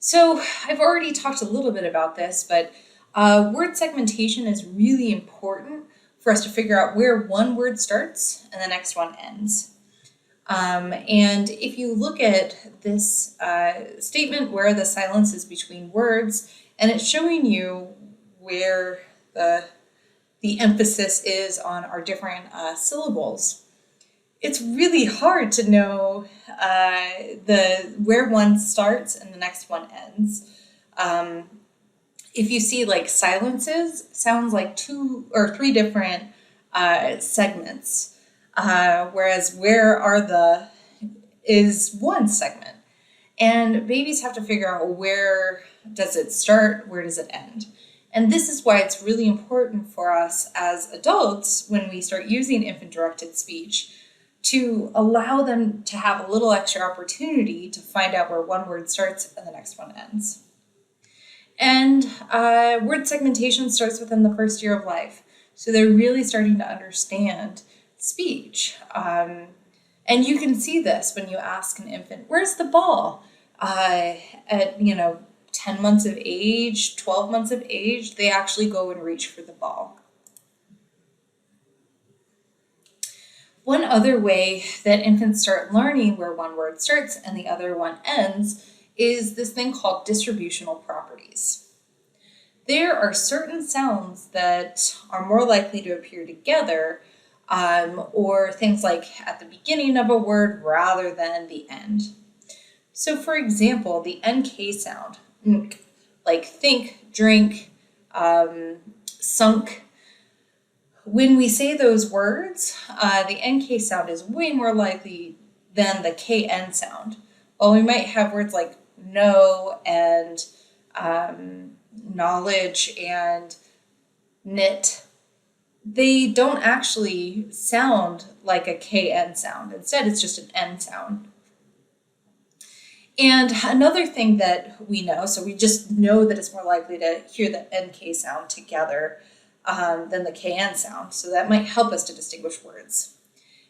So I've already talked a little bit about this, but word segmentation is really important for us to figure out where one word starts and the next one ends. And if you look at this statement where the silence is between words, and it's showing you where the emphasis is on our different syllables, it's really hard to know the where one starts and the next one ends. Um, if you see like silences, sounds like two or three different segments, whereas where are the is one segment, and babies have to figure out where does it start, where does it end. And this is why it's really important for us as adults when we start using infant directed speech to allow them to have a little extra opportunity to find out where one word starts and the next one ends. And word segmentation starts within the first year of life. So they're really starting to understand speech. And you can see this when you ask an infant, where's the ball? At 10 months of age, 12 months of age, they actually go and reach for the ball. One other way that infants start learning where one word starts and the other one ends is this thing called distributional properties. There are certain sounds that are more likely to appear together, or things like at the beginning of a word rather than the end. So for example, the NK sound, like think, drink, sunk. When we say those words, the NK sound is way more likely than the KN sound. While we might have words like know and knowledge and knit, they don't actually sound like a KN sound. Instead, it's just an N sound. And another thing that we know, so we just know that it's more likely to hear the NK sound together than the KN sound. So that might help us to distinguish words.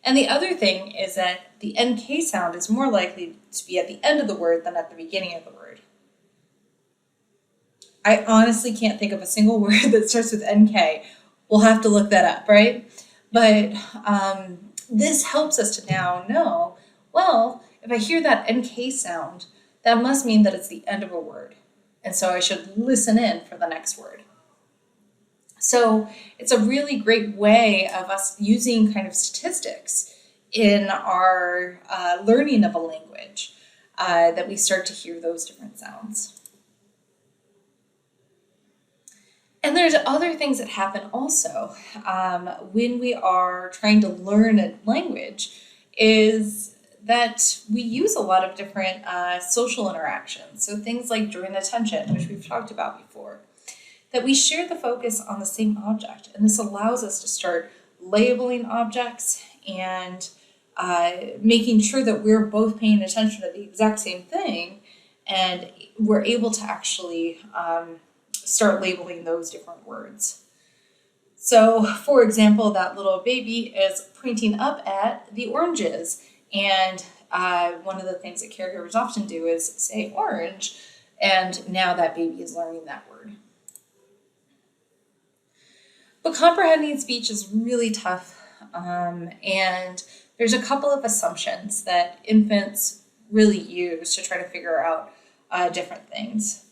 And the other thing is that the NK sound is more likely to be at the end of the word than at the beginning of the word. I honestly can't think of a single word that starts with NK. We'll have to look that up, right? But this helps us to now know, well, if I hear that NK sound, that must mean that it's the end of a word. And so I should listen in for the next word. So it's a really great way of us using kind of statistics in our learning of a language, that we start to hear those different sounds. And there's other things that happen also when we are trying to learn a language, is that we use a lot of different social interactions. So things like joint attention, which we've talked about before, that we share the focus on the same object. And this allows us to start labeling objects and making sure that we're both paying attention to the exact same thing, and we're able to actually start labeling those different words. So, for example, that little baby is pointing up at the oranges, and one of the things that caregivers often do is say orange, and now that baby is learning that word. But comprehending speech is really tough, and there's a couple of assumptions that infants really use to try to figure out different things.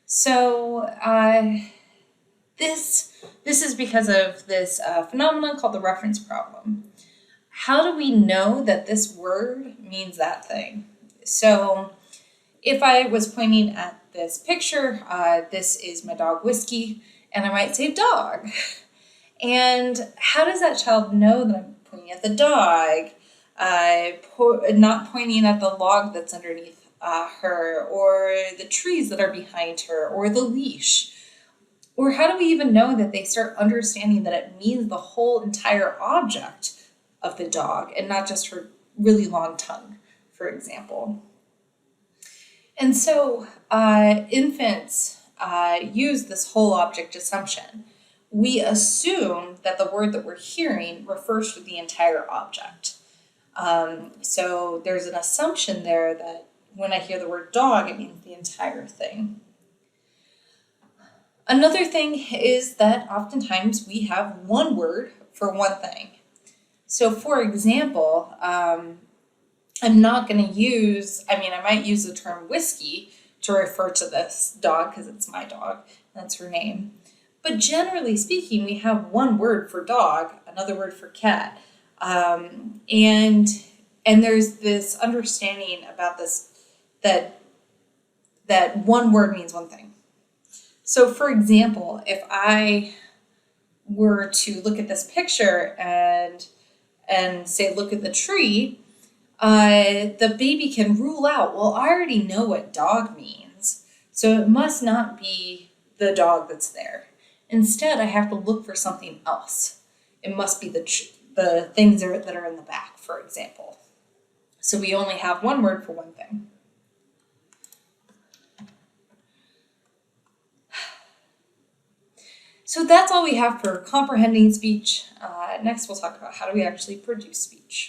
So this is because of this phenomenon called the reference problem. How do we know that this word means that thing? So if I was pointing at this picture, this is my dog Whiskey, and I might say dog. And how does that child know that I'm pointing at the dog, not pointing at the log that's underneath her, or the trees that are behind her, or the leash? Or how do we even know that they start understanding that it means the whole entire object of the dog and not just her really long tongue, for example? And so infants use this whole object assumption. We assume that the word that we're hearing refers to the entire object. So there's an assumption there that when I hear the word dog, it means the entire thing. Another thing is that oftentimes we have one word for one thing. So for example, I'm not going to use, I might use the term whiskey to refer to this dog because it's my dog. That's her name. But generally speaking, we have one word for dog, another word for cat. And there's this understanding about this that one word means one thing. So for example, if I were to look at this picture and say, look at the tree, the baby can rule out, well, I already know what dog means, so it must not be the dog that's there. Instead, I have to look for something else. It must be the things that are in the back, for example. So we only have one word for one thing. So that's all we have for comprehending speech. Next, we'll talk about how do we actually produce speech.